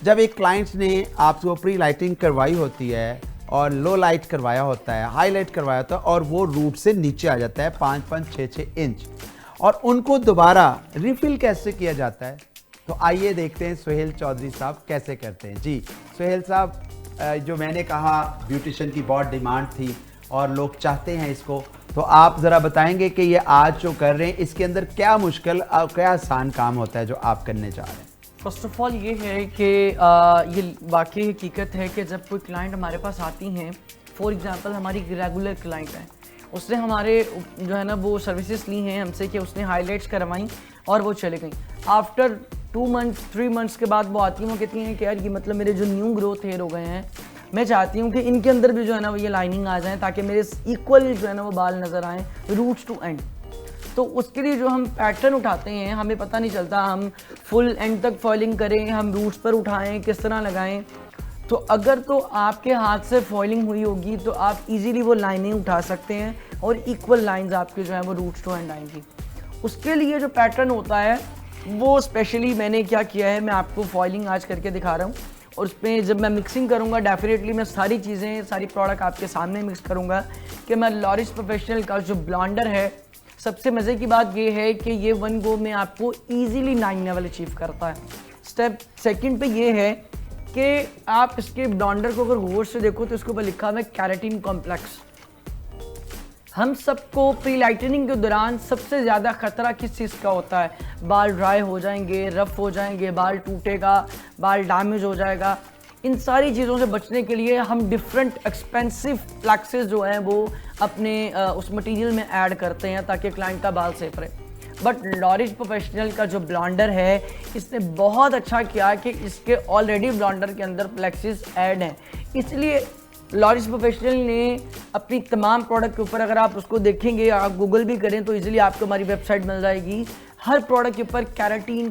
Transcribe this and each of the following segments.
जब एक क्लाइंट ने आपको प्री लाइटिंग करवाई होती है और लो लाइट करवाया होता है, हाई लाइट करवाया होता है और वो रूट से नीचे आ जाता है 5-5, 6-6 इंच, और उनको दोबारा रिफिल कैसे किया जाता है, तो आइए देखते हैं सुहेल चौधरी साहब कैसे करते हैं। जी सुहेल साहब, जो मैंने कहा ब्यूटिशियन की बहुत डिमांड थी और लोग चाहते हैं इसको, तो आप ज़रा बताएंगे कि ये आज जो कर रहे हैं इसके अंदर क्या मुश्किल और क्या आसान काम होता है जो आप करने जा रहे हैं। फर्स्ट ऑफ ऑल ये है कि ये वाकई हकीकत है कि जब कोई क्लाइंट हमारे पास आती हैं, फॉर एग्जांपल हमारी रेगुलर क्लाइंट है, उसने हमारे जो है ना वो सर्विसेज ली हैं हमसे कि उसने हाईलाइट्स करवाई और वो चले गई। आफ्टर 2 मंथ्स 3 मंथ्स के बाद वो आती हैं, वो कहती हैं कि यार ये मतलब मेरे जो न्यू ग्रोथ हेयर हो गए हैं, मैं चाहती हूँ कि इनके अंदर भी जो है ना वो ये लाइनिंग आ जाए ताकि मेरे इक्वल जो है ना वो बाल नज़र आएँ रूट्स टू एंड। तो उसके लिए जो हम पैटर्न उठाते हैं, हमें पता नहीं चलता हम फुल एंड तक फॉइलिंग करें, हम रूट्स पर उठाएं, किस तरह लगाएं। तो अगर तो आपके हाथ से फॉइलिंग हुई होगी तो आप इजीली वो लाइनिंग उठा सकते हैं और इक्वल लाइंस आपके जो है वो रूट्स टू एंड आएंगी। उसके लिए जो पैटर्न होता है वो स्पेशली मैंने क्या किया है, मैं आपको फॉइलिंग आज करके दिखा रहा हूँ, और उसमें जब मैं मिक्सिंग करूँगा डेफिनेटली मैं सारी चीज़ें, सारी प्रोडक्ट आपके सामने मिक्स करूँगा कि मैं लॉरिस प्रोफेशनल का जो ब्लॉन्डर है, सबसे मज़े की बात ये है कि ये 1 गो में आपको इजीली 9 लेवल अचीव करता है। स्टेप सेकंड पे ये है कि आप इसके ब्लॉन्डर को अगर गौर से देखो तो इसके ऊपर लिखा हुआ है केराटिन कॉम्प्लेक्स। हम सबको प्री लाइटनिंग के दौरान सबसे ज़्यादा ख़तरा किस चीज़ का होता है? बाल ड्राई हो जाएंगे, रफ़ हो जाएंगे, बाल टूटेगा, बाल डैमेज हो जाएगा। इन सारी चीज़ों से बचने के लिए हम डिफरेंट एक्सपेंसिव फ्लैक्सेस जो हैं वो अपने उस मटेरियल में ऐड करते हैं ताकि क्लाइंट का बाल सेफ रहे। बट लॉरिस प्रोफेशनल का जो ब्लॉन्डर है, इसने बहुत अच्छा किया कि इसके ऑलरेडी ब्लॉन्डर के अंदर फ्लैक्सेस ऐड हैं, इसलिए लॉरिस प्रोफेशनल ने अपनी तमाम प्रोडक्ट के ऊपर, अगर आप उसको देखेंगे, आप गूगल भी करें तो इजीली आपको हमारी वेबसाइट मिल जाएगी, हर प्रोडक्ट के ऊपर केराटिन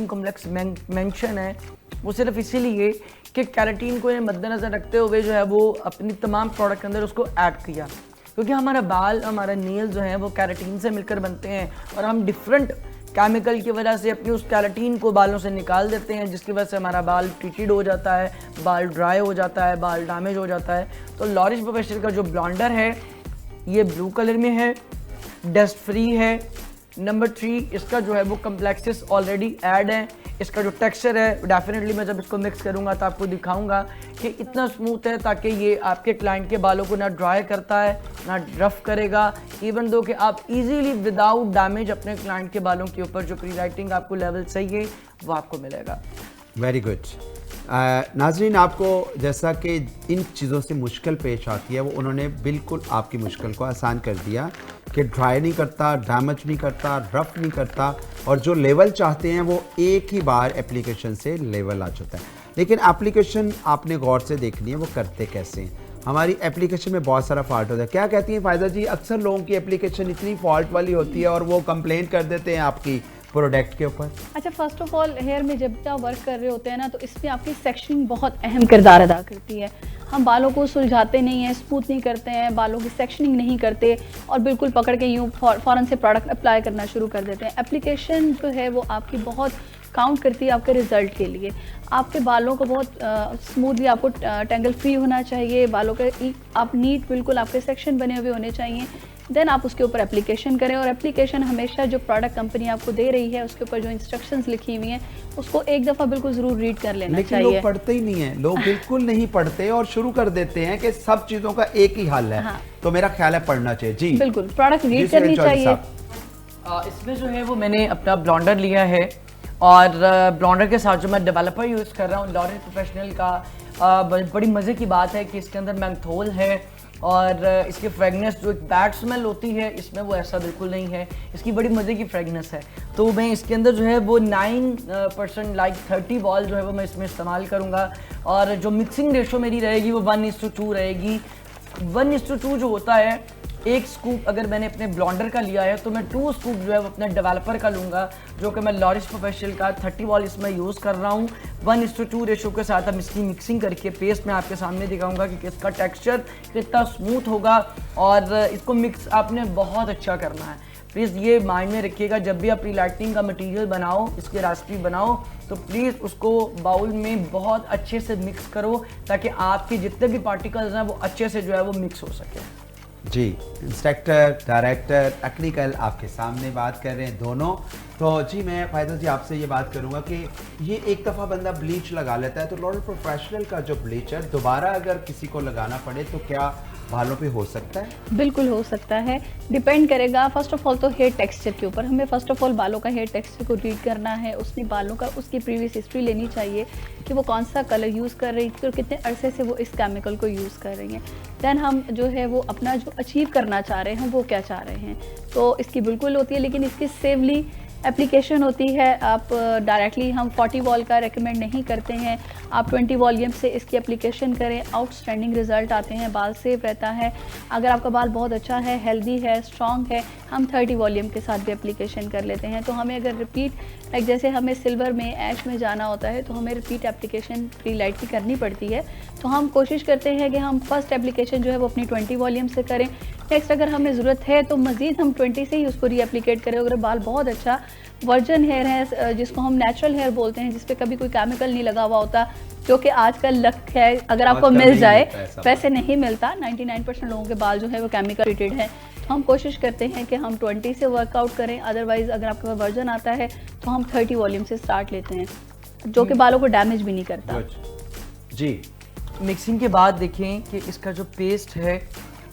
कॉम्प्लेक्स मेंशन है। वो सिर्फ इसीलिए कि केराटिन को मद्देनज़र रखते हुए जो है वो अपनी तमाम प्रोडक्ट के अंदर उसको ऐड किया, क्योंकि हमारा बाल, हमारा नेल जो है वो केराटिन से मिलकर बनते हैं और हम डिफरेंट केमिकल की वजह से अपनी उस केराटिन को बालों से निकाल देते हैं, जिसकी वजह से हमारा बाल ट्रीटेड हो जाता है, बाल ड्राई हो जाता है, बाल डैमेज हो जाता है। तो लॉरिस प्रोफेशनल का जो ब्लॉन्डर है ये ब्लू कलर में है, डस्ट फ्री है। नंबर 3, इसका जो है वो कम्प्लेक्सेस ऑलरेडी ऐड है। इसका जो टेक्सचर है डेफिनेटली मैं जब इसको मिक्स करूंगा तो आपको दिखाऊंगा कि इतना स्मूथ है ताकि ये आपके क्लाइंट के बालों को ना ड्राई करता है ना रफ करेगा, इवन दो कि आप इजीली विदाउट डैमेज अपने क्लाइंट के बालों के ऊपर जो प्री लाइटिंग आपको लेवल चाहिए वो आपको मिलेगा। Very good. नाजरीन, आपको जैसा कि इन चीज़ों से मुश्किल पेश आती है वो उन्होंने बिल्कुल आपकी मुश्किल को आसान कर दिया कि ड्राई नहीं करता, डैमेज नहीं करता, रफ नहीं करता, और जो लेवल चाहते हैं वो एक ही बार एप्लीकेशन से लेवल आ जाता है। लेकिन एप्लीकेशन आपने गौर से देखनी है वो करते कैसे हैं। हमारी एप्लीकेशन में बहुत सारा फॉल्ट होता है। क्या कहती हैं फ़ायदा जी, अक्सर लोगों की एप्लीकेशन इतनी फॉल्ट वाली होती है और वो कंप्लेंट कर देते हैं आपकी प्रोडक्ट के ऊपर। अच्छा, फर्स्ट ऑफ ऑल हेयर में जब भी आप वर्क कर रहे होते हैं ना, तो इसमें आपकी सेक्शनिंग बहुत अहम किरदार अदा करती है। हम बालों को सुलझाते नहीं हैं, स्मूथ नहीं करते हैं, बालों की सेक्शनिंग नहीं करते और बिल्कुल पकड़ के यूँ फ़ौरन से प्रोडक्ट अप्लाई करना शुरू कर देते हैं। एप्लीकेशन जो है वो आपकी बहुत काउंट करती है आपके रिज़ल्ट के लिए। आपके बालों को बहुत स्मूथली, आपको टेंगल फ्री होना चाहिए, बालों के आप नीट बिल्कुल आपके सेक्शन बने हुए होने चाहिए। देन आप उसके ऊपर एप्लीकेशन करें, और एप्लीकेशन हमेशा जो प्रोडक्ट कंपनी आपको दे रही है उसके ऊपर जो इंस्ट्रक्शंस लिखी हुई हैं उसको एक दफ़ा बिल्कुल ज़रूर रीड कर लेना लेकिन चाहिए। लोग पढ़ते ही नहीं है, लोग बिल्कुल नहीं पढ़ते और शुरू कर देते हैं कि सब चीज़ों का एक ही हल है। हाँ। तो मेरा ख्याल है पढ़ना चाहिए। जी बिल्कुल, प्रोडक्ट रीड करनी चाहिए। इसमें जो है वो मैंने अपना ब्लॉन्डर लिया है और ब्लॉन्डर के साथ जो मैं डेवलपर यूज़ कर रहा हूँ लॉरिस प्रोफेशनल का, बड़ी मज़े की बात है कि इसके अंदर मेंथोल है और इसकी फ्रेगनेंस जो एक बैड स्मेल होती है इसमें वो ऐसा बिल्कुल नहीं है, इसकी बड़ी मज़े की फ्रेगनेंस है। तो मैं इसके अंदर जो है वो 9% लाइक 30 बॉल जो है वो मैं इसमें इस्तेमाल करूँगा, और जो मिक्सिंग रेशो मेरी रहेगी वो 1:2 रहेगी। 1:2 जो होता है, एक स्कूप अगर मैंने अपने ब्लॉन्डर का लिया है तो मैं 2 स्कूप जो है वो अपने डेवलपर का लूँगा, जो कि मैं लॉरिस प्रोफेशनल का 30 बॉल इसमें यूज़ कर रहा हूँ। 1:2 रेशो के साथ हम इसकी मिक्सिंग करके पेस्ट में आपके सामने दिखाऊंगा कि इसका टेक्सचर कितना स्मूथ होगा, और इसको मिक्स आपने बहुत अच्छा करना है। प्लीज़ ये माइंड में रखिएगा, जब भी आप प्री लाइटनिंग का मटेरियल बनाओ, इसकी रेसिपी बनाओ, तो प्लीज़ उसको बाउल में बहुत अच्छे से मिक्स करो ताकि आपके जितने भी पार्टिकल्स हैं वो अच्छे से जो है वो मिक्स हो सके। जी, इंस्ट्रक्टर, डायरेक्टर, टेक्निकल आपके सामने बात कर रहे हैं दोनों। तो जी मैं फायदा जी आपसे ये बात करूँगा कि ये एक दफ़ा बंदा ब्लीच लगा लेता है तो लॉरेल प्रोफेशनल का जो ब्लीच है दोबारा अगर किसी को लगाना पड़े तो क्या बालों पे हो सकता है? बिल्कुल हो सकता है, डिपेंड करेगा फर्स्ट ऑफ ऑल तो हेयर टेक्सचर के ऊपर। हमें फर्स्ट ऑफ ऑल बालों का हेयर टेक्सचर को रीड करना है, उसने बालों का उसकी प्रीवियस हिस्ट्री लेनी चाहिए कि वो कौन सा कलर यूज़ कर रही थी और कितने अरसे से वो इस केमिकल को यूज़ कर रही हैं। दैन हम जो है वो अपना जो अचीव करना चाह रहे हैं वो क्या चाह रहे हैं, तो इसकी बिल्कुल होती है, लेकिन इसकी सेवली एप्लीकेशन होती है। आप डायरेक्टली हम 40 वॉल का रेकमेंड नहीं करते हैं, आप 20 वॉल्यूम से इसकी एप्लीकेशन करें, आउटस्टैंडिंग रिजल्ट आते हैं, बाल सेफ रहता है। अगर आपका बाल बहुत अच्छा है, हेल्दी है, स्ट्रॉन्ग है, हम 30 वॉल्यूम के साथ भी एप्लीकेशन कर लेते हैं। तो हमें अगर रिपीट लाइक जैसे हमें सिल्वर में, ऐश में जाना होता है तो हमें रिपीट एप्लीकेशन प्री लाइट की करनी पड़ती है। तो हम कोशिश करते हैं कि हम फर्स्ट एप्लीकेशन जो है वो अपनी 20 वॉल्यूम से करें। नेक्स्ट अगर हमें ज़रूरत है तो मज़ीद हम 20 से ही उसको रीएप्लीकेट करें। अगर बाल बहुत अच्छा वर्जन हेयर है, जिसको हम नेचुरल हेयर बोलते हैं, जिस पे कभी कोई केमिकल नहीं लगा हुआ होता, जो कि आजकल लक है अगर आपको मिल जाए, वैसे नहीं मिलता। 99% लोगों के बाल जो है वो केमिकल ट्रीटेड है। तो हम कोशिश करते हैं कि हम 20 से वर्कआउट करें। अदरवाइज़ अगर आपके पास वर्जन आता है तो हम 30 वॉल्यूम से स्टार्ट लेते हैं, जो कि बालों को डैमेज भी नहीं करता। जी, मिक्सिंग के बाद देखें कि इसका जो पेस्ट है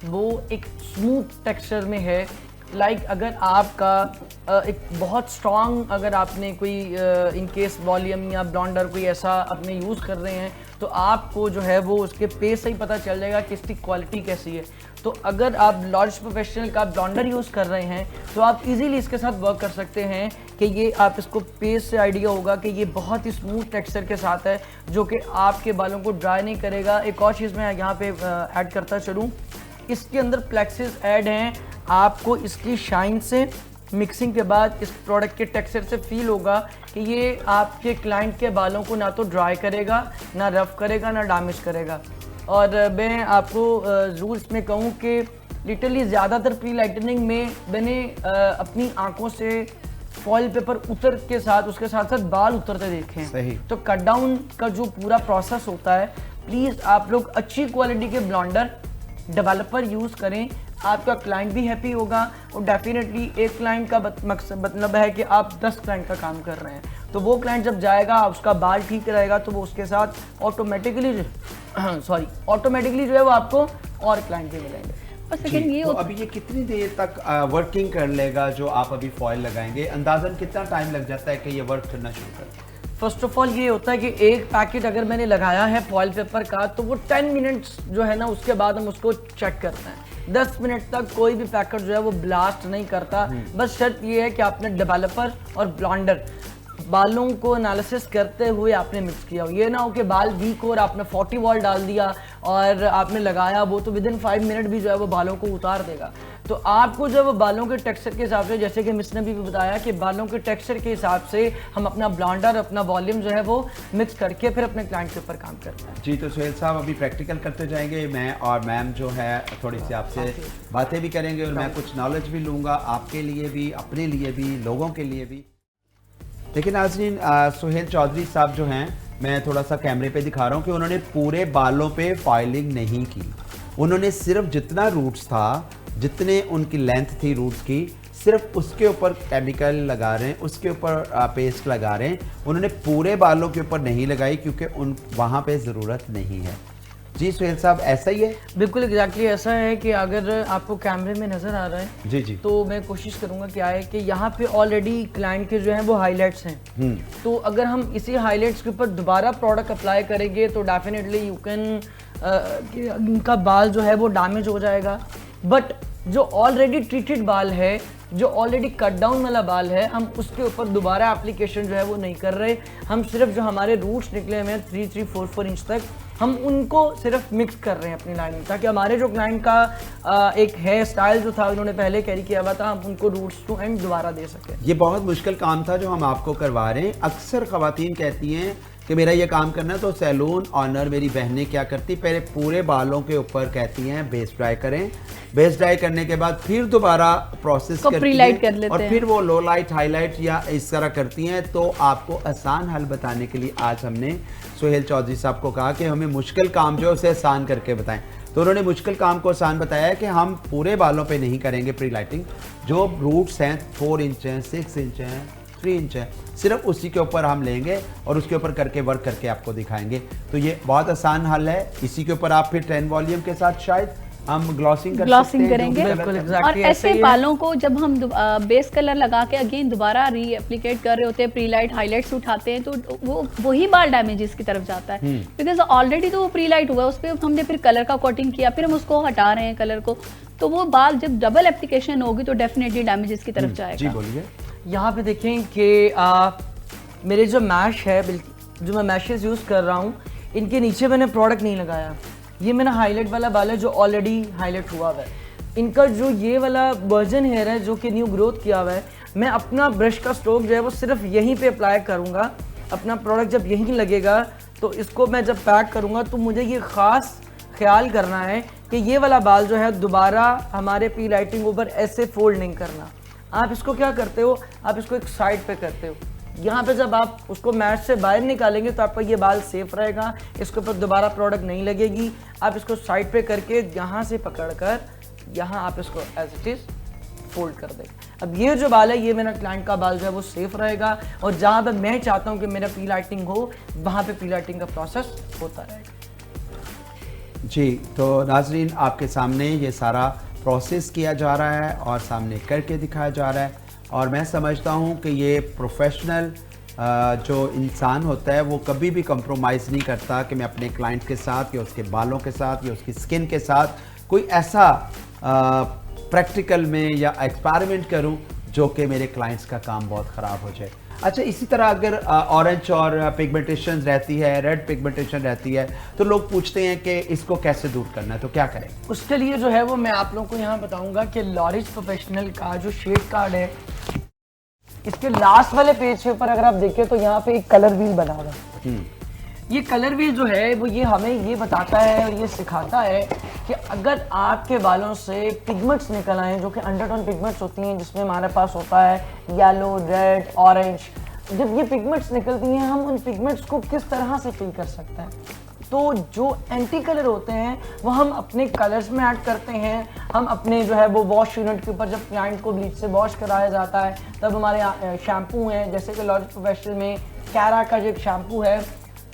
वो एक स्मूथ टेक्सचर में है। लाइक अगर आपका एक बहुत स्ट्रॉन्ग, अगर आपने कोई इन केस वॉल्यूम या ब्लॉन्डर कोई ऐसा अपने यूज़ कर रहे हैं तो आपको जो है वो उसके पेस्ट से ही पता चल जाएगा कि इसकी क्वालिटी कैसी है। तो अगर आप लॉरेल प्रोफेशनल का ब्लॉन्डर यूज़ कर रहे हैं तो आप इजीली इसके साथ वर्क कर सकते हैं कि ये आप इसको पेस्ट से आइडिया होगा कि ये बहुत ही स्मूथ टेक्सचर के साथ है जो कि आपके बालों को ड्राई नहीं करेगा। एक और चीज़ मैं यहाँ पे ऐड करता चलूँ, इसके अंदर फ्लेक्सेस ऐड हैं। आपको इसकी शाइन से, मिक्सिंग के बाद इस प्रोडक्ट के टेक्सचर से फील होगा कि ये आपके क्लाइंट के बालों को ना तो ड्राई करेगा, ना रफ करेगा, ना डैमेज करेगा। और मैं आपको ज़रूर इसमें कहूँ कि लिटरली ज़्यादातर प्री लाइटनिंग में मैंने अपनी आंखों से फॉइल पेपर उतर के साथ उसके साथ साथ बाल उतरते देखे हैं। तो कट डाउन का जो पूरा प्रोसेस होता है, प्लीज़ आप लोग अच्छी क्वालिटी के ब्लॉन्डर डेवलपर यूज़ करें, आपका क्लाइंट भी हैप्पी होगा। और डेफिनेटली एक क्लाइंट का मतलब है कि आप 10 क्लाइंट का काम कर रहे हैं, तो वो क्लाइंट जब जाएगा, उसका बाल ठीक रहेगा, तो वो उसके साथ ऑटोमेटिकली जो है वो आपको और क्लाइंट भी मिलेंगे। और सेकंड ये तो अभी ये कितनी देर तक वर्किंग कर लेगा जो आप अभी फॉइल लगाएंगे? अंदाजन कितना टाइम लग जाता है कि ये वर्क करना शुरू करे? फर्स्ट ऑफ ऑल ये होता है कि एक पैकेट अगर मैंने लगाया है फॉइल पेपर का तो वो 10 मिनट्स जो है ना, उसके बाद हम उसको चेक करते हैं। 10 मिनट तक कोई भी पैकेट जो है वो ब्लास्ट नहीं करता। बस शर्त ये है कि आपने डेवलपर और ब्लॉन्डर बालों को एनालिसिस करते हुए आपने मिक्स किया हो। ये ना हो कि बाल वीक हो और आपने 40 वॉल डाल दिया और आपने लगाया, वो तो विदिन 5 मिनट भी जो है वो बालों को उतार देगा। तो आपको जो है वो बालों के टेक्सचर के हिसाब से, जैसे कि मिस ने भी बताया कि बालों के टेक्सचर के हिसाब से हम अपना ब्लॉन्डर, अपना वॉल्यूम जो है वो मिक्स करके फिर अपने क्लाइंट के ऊपर काम करते हैं। जी, तो सुहेल साहब अभी प्रैक्टिकल करते जाएंगे, मैं और मैम जो है थोड़ी सी आपसे बातें भी करेंगे और मैं कुछ नॉलेज भी लूँगा आपके लिए भी, अपने लिए भी, लोगों के लिए भी। लेकिन नाज़रीन, सुहेल चौधरी साहब जो हैं, मैं थोड़ा सा कैमरे पे दिखा रहा हूँ कि उन्होंने पूरे बालों पे फाइलिंग नहीं की। उन्होंने सिर्फ जितना रूट्स था, जितने उनकी लेंथ थी रूट्स की, सिर्फ उसके ऊपर केमिकल लगा रहे हैं, उसके ऊपर पेस्ट लगा रहे हैं। उन्होंने पूरे बालों के ऊपर नहीं लगाई क्योंकि वहाँ पे ज़रूरत नहीं है। जी सुहेल साहब, ऐसा ही है? बिल्कुल एग्जैक्टली ऐसा है कि अगर आपको कैमरे में नज़र आ रहा है जी जी, तो मैं कोशिश करूंगा क्या है कि यहाँ पे ऑलरेडी क्लाइंट के जो हैं वो हाइलाइट्स हैं। तो अगर हम इसी हाइलाइट्स के ऊपर दोबारा प्रोडक्ट अप्लाई करेंगे तो डेफिनेटली यू कैन इनका बाल जो है वो डैमेज हो जाएगा। बट जो ऑलरेडी ट्रीटेड बाल है, जो ऑलरेडी कट डाउन वाला बाल है, हम उसके ऊपर दोबारा एप्लीकेशन जो है वो नहीं कर रहे। हम सिर्फ जो हमारे रूट्स निकले हुए हैं 3-4 इंच तक, हम उनको सिर्फ मिक्स कर रहे हैं अपनी लाइन में, ताकि हमारे जो क्लाइंट का एक हेयर स्टाइल जो था उन्होंने पहले कैरी किया हुआ था, हम उनको रूट्स टू एंड दोबारा दे सकें। ये बहुत मुश्किल काम था जो हम आपको करवा रहे हैं। अक्सर ख़वातीन कहती हैं कि मेरा ये काम करना है, तो सैलून ऑनर मेरी बहनें क्या करती, पहले पूरे बालों के ऊपर कहती हैं बेस ड्राई करें, बेस ड्राई करने के बाद फिर दोबारा प्रोसेस करती प्री-लाइट हैं कर लेते और हैं। फिर वो लो लाइट हाईलाइट या इस तरह करती हैं। तो आपको आसान हल बताने के लिए आज हमने सोहेल चौधरी साहब को कहा कि हमें मुश्किल काम जो है उसे आसान करके बताएं। तो उन्होंने मुश्किल काम को आसान बताया है कि हम पूरे बालों पे नहीं करेंगे प्री लाइटिंग, जो रूट्स हैं 4 इंच हैं, 6 इंच हैं, 3 इंच है, सिर्फ उसी के ऊपर हम लेंगे और उसके ऊपर करके वर्क करके आपको दिखाएंगे। तो ये बहुत आसान हल है। इसी के ऊपर आप फिर 10 वॉल्यूम के साथ शायद हम ग्लॉसिंग करेंगे। बिल्कुल, और exactly ऐसे ही है। बालों को जब हम बेस कलर लगा के अगेन दोबारा रीएप्लीकेट कर रहे होते हैं, प्री लाइट हाईलाइट्स उठाते हैं, तो वो वही बाल डैमेजेस की तरफ जाता है, बिकॉज ऑलरेडी तो वो प्री लाइट हुआ, उस पर हमने फिर कलर का कोटिंग किया, फिर हम उसको हटा रहे हैं कलर को, तो वो बाल जब डबल एप्लीकेशन होगी तो डेफिनेटली डैमेजेस की तरफ जाएगा। जी बोलिए। यहाँ पे देखें कि मेरे जो मैश है, जो मैं मैशेस यूज़ कर रहा हूँ, इनके नीचे मैंने प्रोडक्ट नहीं लगाया। ये मेरा हाईलाइट वाला बाल है जो ऑलरेडी हाईलाइट हुआ हुआ है। इनका जो ये वाला वर्जन हेयर है जो कि न्यू ग्रोथ किया हुआ है, मैं अपना ब्रश का स्ट्रोक जो है वो सिर्फ यहीं पे अप्लाई करूँगा। अपना प्रोडक्ट जब यहीं लगेगा तो इसको मैं जब पैक करूँगा तो मुझे ये ख़ास ख्याल करना है कि ये वाला बाल जो है दोबारा हमारे प्री लाइटिंग ऊपर ऐसे फोल्ड नहीं करना। आप इसको क्या करते हो, आप इसको एक साइड पे करते हो। यहाँ पे जब आप उसको मैश से बाहर निकालेंगे तो आपका ये बाल सेफ रहेगा, इसके ऊपर दोबारा प्रोडक्ट नहीं लगेगी। आप इसको साइड पे करके यहाँ से पकड़कर यहाँ आप इसको एज इट इज़ फोल्ड कर दें। अब ये जो बाल है, ये मेरा क्लाइंट का बाल जो है वो सेफ रहेगा, और जहाँ पर मैं चाहता हूँ कि मेरा प्री लाइटिंग हो, वहाँ पे प्री लाइटिंग का प्रोसेस होता रहेगा। जी, तो नाजरीन आपके सामने ये सारा प्रोसेस किया जा रहा है और सामने करके दिखाया जा रहा है, और मैं समझता हूँ कि ये प्रोफेशनल जो इंसान होता है वो कभी भी कंप्रोमाइज़ नहीं करता कि मैं अपने क्लाइंट के साथ या उसके बालों के साथ या उसकी स्किन के साथ कोई ऐसा प्रैक्टिकल में या एक्सपेरिमेंट करूं जो कि मेरे क्लाइंट्स का काम बहुत ख़राब हो जाए। अच्छा, इसी तरह अगर ऑरेंज और पिगमेंटेशन रहती है, रेड पिगमेंटेशन रहती है, तो लोग पूछते हैं कि इसको कैसे दूर करना है, तो क्या करें? उसके लिए जो है वो मैं आप लोगों को यहाँ बताऊंगा कि लॉरिज प्रोफेशनल का जो शेड कार्ड है, इसके लास्ट वाले पेज के ऊपर अगर आप देखें तो यहाँ पे एक कलर व्हील बना हुआ है। ये कलर व्हील जो है वो ये हमें ये बताता है और ये सिखाता है कि अगर आपके बालों से पिगमेंट्स निकल आए, जो कि अंडरटोन पिगमेंट्स होती हैं, जिसमें हमारे पास होता है येलो, रेड, ऑरेंज, जब ये पिगमेंट्स निकलती हैं हम उन पिगमेंट्स को किस तरह से फिल कर सकते हैं। तो जो एंटी कलर होते हैं वो हम अपने कलर्स में ऐड करते हैं। हम अपने जो है वो वॉश यूनिट के ऊपर जब क्लाइंट को ब्लीच से वॉश कराया जाता है तब हमारे शैम्पू हैं, जैसे कि लॉरिज प्रोफेशनल में कैरा का जो एक शैम्पू है,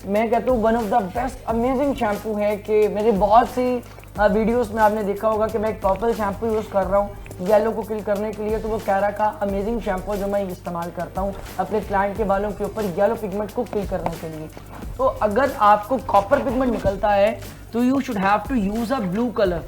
मैं कहता हूँ one of the best amazing shampoo है। कि मेरे बहुत सी वीडियोस में आपने देखा होगा कि मैं एक पर्पल शैम्पू यूज़ कर रहा हूँ येलो को किल करने के लिए, तो वो कैरा का अमेजिंग शैम्पू जो मैं इस्तेमाल करता हूँ अपने क्लाइंट के बालों के ऊपर येलो पिगमेंट को किल करने के लिए। तो अगर आपको कॉपर पिगमेंट निकलता है तो you should have to use a blue colour.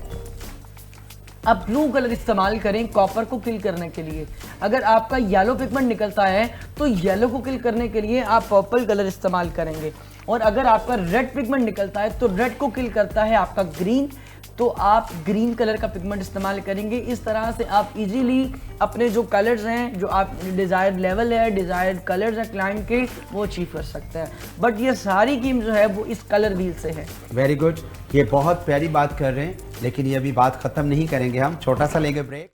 आप ब्लू कलर इस्तेमाल करें कॉपर को किल करने के लिए। अगर आपका येलो पिगमेंट निकलता है तो येलो को किल करने के लिए आप पर्पल कलर इस्तेमाल करेंगे। और अगर आपका रेड पिगमेंट निकलता है तो रेड को किल करता है आपका ग्रीन, तो आप ग्रीन कलर का पिगमेंट इस्तेमाल करेंगे। इस तरह से आप इजीली अपने जो कलर्स हैं, जो आप डिज़ायर्ड लेवल है, डिज़ायर्ड कलर्स हैं क्लाइंट के, वो अचीव कर सकते हैं। बट ये सारी गेम जो है वो इस कलर व्हील से है। वेरी गुड, ये बहुत प्यारी बात कर रहे हैं, लेकिन ये अभी बात ख़त्म नहीं करेंगे, हम छोटा सा लेंगे ब्रेक।